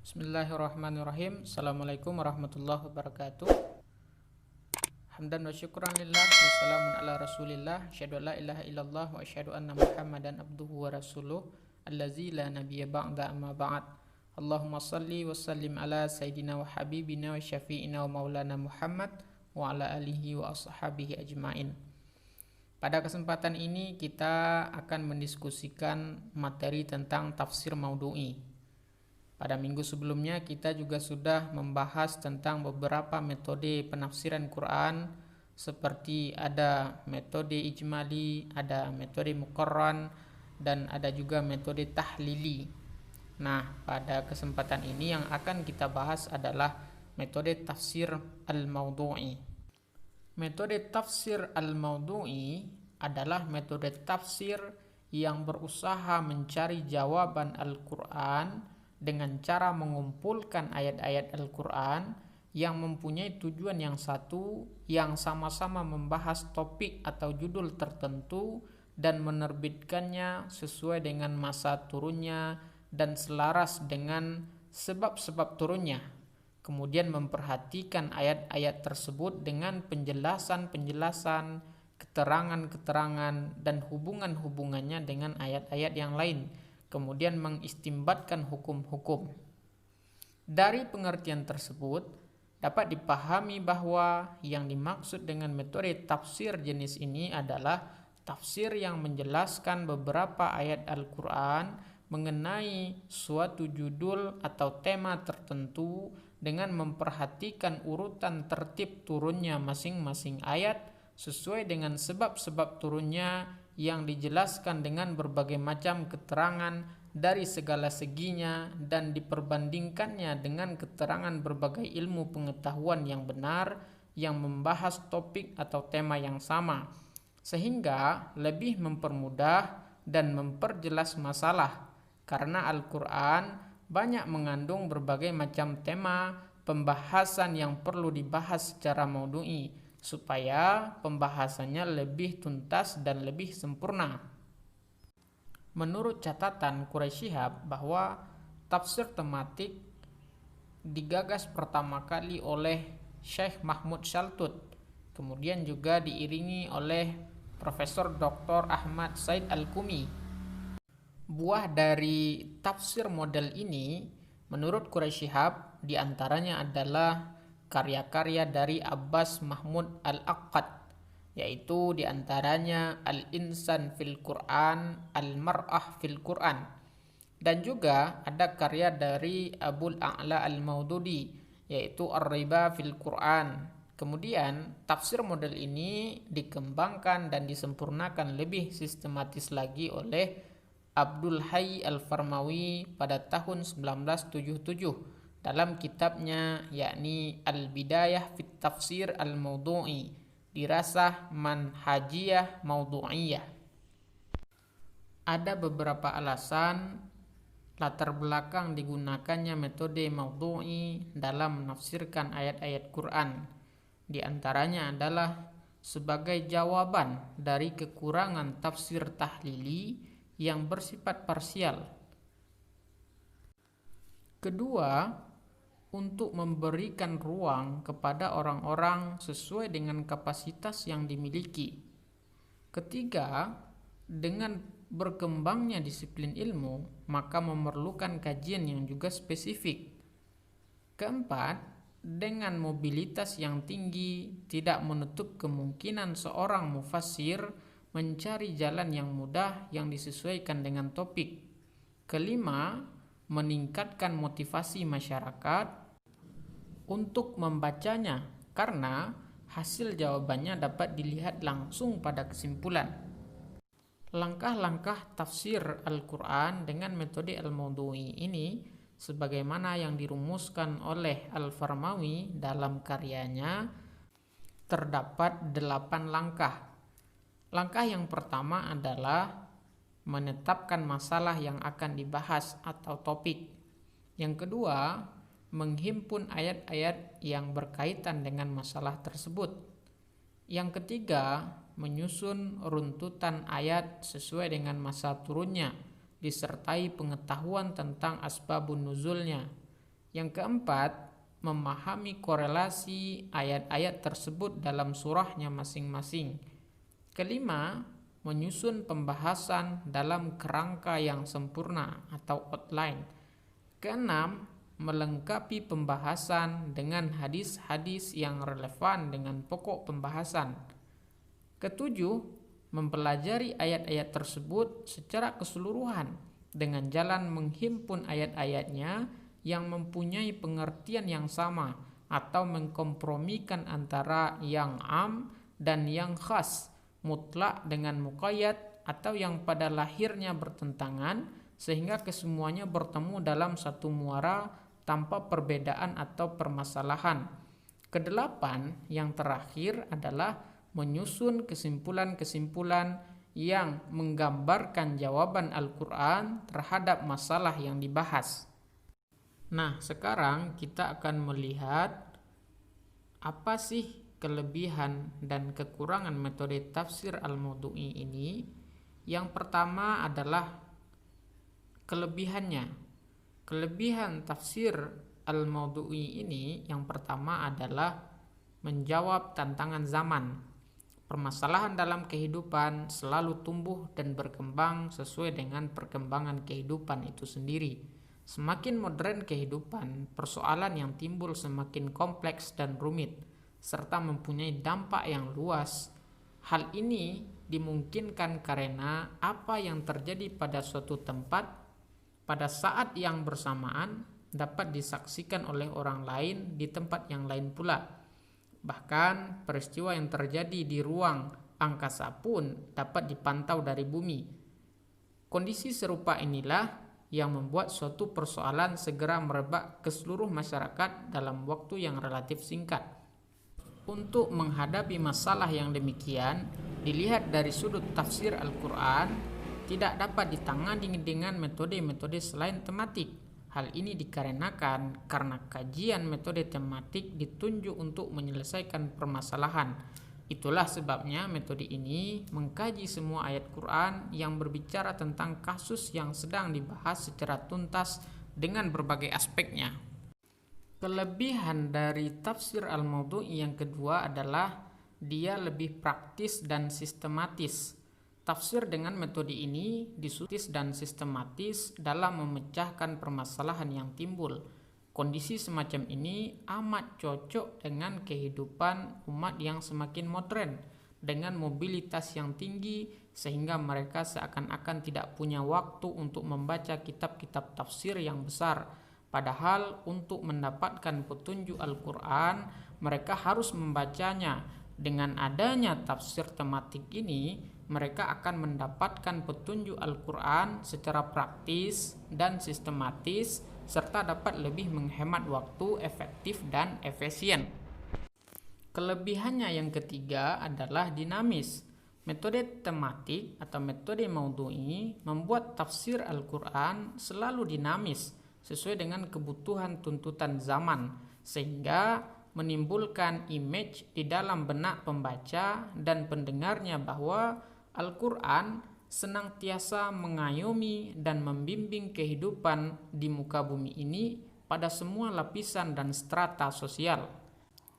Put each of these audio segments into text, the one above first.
Bismillahirrahmanirrahim. Assalamualaikum warahmatullahi wabarakatuh. Hamdan wa syukran lillah wa salamun ala rasulillah. Asyhadu an la ilaha illallah wa asyhadu anna Muhammadan abduhu wa rasuluh allazi la nabiyya ba'da amma ba'd. Allahumma salli wa sallim ala sayyidina wa habibina wa syafi'ina wa maulana Muhammad wa ala alihi wa ashabihi ajmain. Pada kesempatan ini kita akan mendiskusikan materi tentang tafsir maudhu'i. Pada minggu sebelumnya kita juga sudah membahas tentang beberapa metode penafsiran Quran, seperti ada metode ijmali, ada metode muqarran, dan ada juga metode tahlili. Nah, pada kesempatan ini yang akan kita bahas adalah metode tafsir al-maudhu'i. Metode tafsir al-maudhu'i adalah metode tafsir yang berusaha mencari jawaban Al-Quran dengan cara mengumpulkan ayat-ayat Al-Quran yang mempunyai tujuan yang satu, yang sama-sama membahas topik atau judul tertentu dan menerbitkannya sesuai dengan masa turunnya dan selaras dengan sebab-sebab turunnya. Kemudian memperhatikan ayat-ayat tersebut dengan penjelasan-penjelasan, keterangan-keterangan, dan hubungan-hubungannya dengan ayat-ayat yang lain. Kemudian mengistimbatkan hukum-hukum. Dari pengertian tersebut dapat dipahami bahwa yang dimaksud dengan metode tafsir jenis ini adalah tafsir yang menjelaskan beberapa ayat Al-Quran mengenai suatu judul atau tema tertentu dengan memperhatikan urutan tertib turunnya masing-masing ayat sesuai dengan sebab-sebab turunnya yang dijelaskan dengan berbagai macam keterangan dari segala seginya dan diperbandingkannya dengan keterangan berbagai ilmu pengetahuan yang benar yang membahas topik atau tema yang sama, sehingga lebih mempermudah dan memperjelas masalah karena Al-Quran banyak mengandung berbagai macam tema pembahasan yang perlu dibahas secara maudhu'i supaya pembahasannya lebih tuntas dan lebih sempurna. Menurut catatan Quraisy Shihab bahwa tafsir tematik digagas pertama kali oleh Syekh Mahmud Shaltut, kemudian juga diiringi oleh Profesor Dr. Ahmad Said Al-Kumi. Buah dari tafsir model ini menurut Quraisy Shihab diantaranya adalah karya-karya dari Abbas Mahmud Al-Aqad, yaitu diantaranya Al-Insan fil Quran, Al-Mar'ah fil Quran, dan juga ada karya dari Abul A'la Al-Maududi, yaitu Ar-Riba fil Quran. Kemudian tafsir model ini dikembangkan dan disempurnakan lebih sistematis lagi oleh Abdul Hayy Al-Farmawi pada tahun 1977 dalam kitabnya yakni Al-Bidayah fit Tafsir Al-Maudhu'i dirasah manhajiyah maudhu'iyah. Ada beberapa alasan latar belakang digunakannya metode maudhu'i dalam menafsirkan ayat-ayat Quran. Di antaranya adalah sebagai jawaban dari kekurangan tafsir tahlili yang bersifat parsial. Kedua, untuk memberikan ruang kepada orang-orang sesuai dengan kapasitas yang dimiliki. Ketiga, dengan berkembangnya disiplin ilmu, maka memerlukan kajian yang juga spesifik. Keempat, dengan mobilitas yang tinggi, tidak menutup kemungkinan seorang mufassir mencari jalan yang mudah yang disesuaikan dengan topik. Kelima, meningkatkan motivasi masyarakat untuk membacanya karena hasil jawabannya dapat dilihat langsung pada kesimpulan. Langkah-langkah tafsir Al-Quran dengan metode Al-Maudhu'i ini sebagaimana yang dirumuskan oleh Al-Farmawi dalam karyanya terdapat 8 langkah. Langkah yang pertama adalah menetapkan masalah yang akan dibahas atau topik. Yang kedua, menghimpun ayat-ayat yang berkaitan dengan masalah tersebut. Yang ketiga, menyusun runtutan ayat sesuai dengan masa turunnya, disertai pengetahuan tentang asbabun nuzulnya. Yang keempat, memahami korelasi ayat-ayat tersebut dalam surahnya masing-masing. Kelima, menyusun pembahasan dalam kerangka yang sempurna atau outline. Keenam, melengkapi pembahasan dengan hadis-hadis yang relevan dengan pokok pembahasan. Ketujuh, mempelajari ayat-ayat tersebut secara keseluruhan dengan jalan menghimpun ayat-ayatnya yang mempunyai pengertian yang sama atau mengkompromikan antara yang am dan yang khas, mutlak dengan muqayyad atau yang pada lahirnya bertentangan sehingga kesemuanya bertemu dalam satu muara tanpa perbedaan atau permasalahan. Kedelapan, yang terakhir adalah menyusun kesimpulan-kesimpulan yang menggambarkan jawaban Al-Quran terhadap masalah yang dibahas. Nah, sekarang kita akan melihat apa sih kelebihan dan kekurangan metode tafsir al-mawdu'i ini. Yang pertama adalah kelebihannya. Kelebihan tafsir al-mawdu'i ini yang pertama adalah menjawab tantangan zaman. Permasalahan dalam kehidupan selalu tumbuh dan berkembang sesuai dengan perkembangan kehidupan itu sendiri. Semakin modern kehidupan, persoalan yang timbul semakin kompleks dan rumit, serta mempunyai dampak yang luas. Hal ini dimungkinkan karena apa yang terjadi pada suatu tempat pada saat yang bersamaan dapat disaksikan oleh orang lain di tempat yang lain pula. Bahkan peristiwa yang terjadi di ruang angkasa pun dapat dipantau dari bumi. Kondisi serupa inilah yang membuat suatu persoalan segera merebak ke seluruh masyarakat dalam waktu yang relatif singkat. Untuk menghadapi masalah yang demikian, dilihat dari sudut tafsir Al-Quran, tidak dapat ditangani dengan metode-metode selain tematik. Hal ini dikarenakan karena kajian metode tematik ditunjuk untuk menyelesaikan permasalahan. Itulah sebabnya metode ini mengkaji semua ayat Quran yang berbicara tentang kasus yang sedang dibahas secara tuntas dengan berbagai aspeknya. Kelebihan dari tafsir al-mawdu'i yang kedua adalah dia lebih praktis dan sistematis. Tafsir dengan metode ini disutis dan sistematis dalam memecahkan permasalahan yang timbul. Kondisi semacam ini amat cocok dengan kehidupan umat yang semakin modern, dengan mobilitas yang tinggi, sehingga mereka seakan-akan tidak punya waktu untuk membaca kitab-kitab tafsir yang besar. Padahal untuk mendapatkan petunjuk Al-Quran, mereka harus membacanya. Dengan adanya tafsir tematik ini, mereka akan mendapatkan petunjuk Al-Quran secara praktis dan sistematis, serta dapat lebih menghemat waktu, efektif dan efisien. Kelebihannya yang ketiga adalah dinamis. Metode tematik atau metode mawdu'i membuat tafsir Al-Quran selalu dinamis sesuai dengan kebutuhan tuntutan zaman, sehingga menimbulkan image di dalam benak pembaca dan pendengarnya bahwa Al-Quran senantiasa mengayomi dan membimbing kehidupan di muka bumi ini pada semua lapisan dan strata sosial.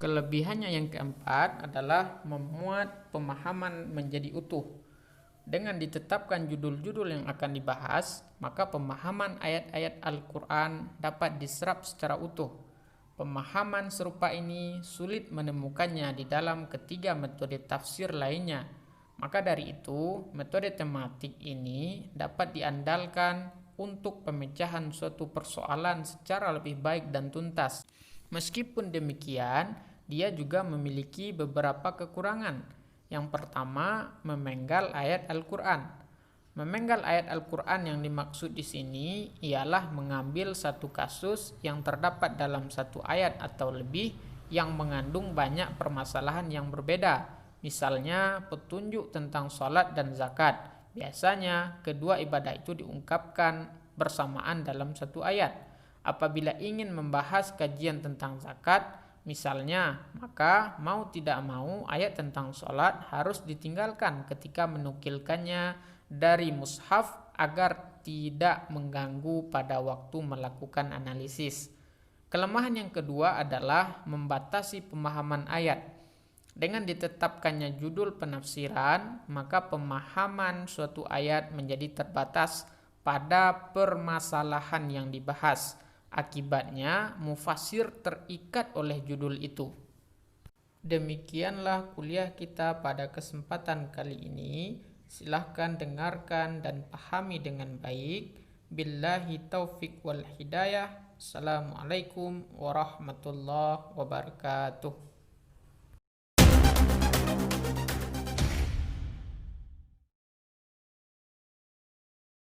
Kelebihannya yang keempat adalah memuat pemahaman menjadi utuh. Dengan ditetapkan judul-judul yang akan dibahas, maka pemahaman ayat-ayat Al-Quran dapat diserap secara utuh. Pemahaman serupa ini sulit menemukannya di dalam ketiga metode tafsir lainnya. Maka dari itu, metode tematik ini dapat diandalkan untuk pemecahan suatu persoalan secara lebih baik dan tuntas. Meskipun demikian, dia juga memiliki beberapa kekurangan. Yang pertama, memenggal ayat Al-Quran. Memenggal ayat Al-Quran yang dimaksud di sini ialah mengambil satu kasus yang terdapat dalam satu ayat atau lebih yang mengandung banyak permasalahan yang berbeda. Misalnya petunjuk tentang salat dan zakat. Biasanya kedua ibadah itu diungkapkan bersamaan dalam satu ayat. Apabila ingin membahas kajian tentang zakat, misalnya, maka mau tidak mau ayat tentang salat harus ditinggalkan ketika menukilkannya dari mushaf agar tidak mengganggu pada waktu melakukan analisis. Kelemahan yang kedua adalah membatasi pemahaman ayat. Dengan ditetapkannya judul penafsiran, maka pemahaman suatu ayat menjadi terbatas pada permasalahan yang dibahas. Akibatnya, mufasir terikat oleh judul itu. Demikianlah kuliah kita pada kesempatan kali ini. Silahkan dengarkan dan pahami dengan baik. Billahi taufik wal hidayah. Assalamualaikum warahmatullahi wabarakatuh.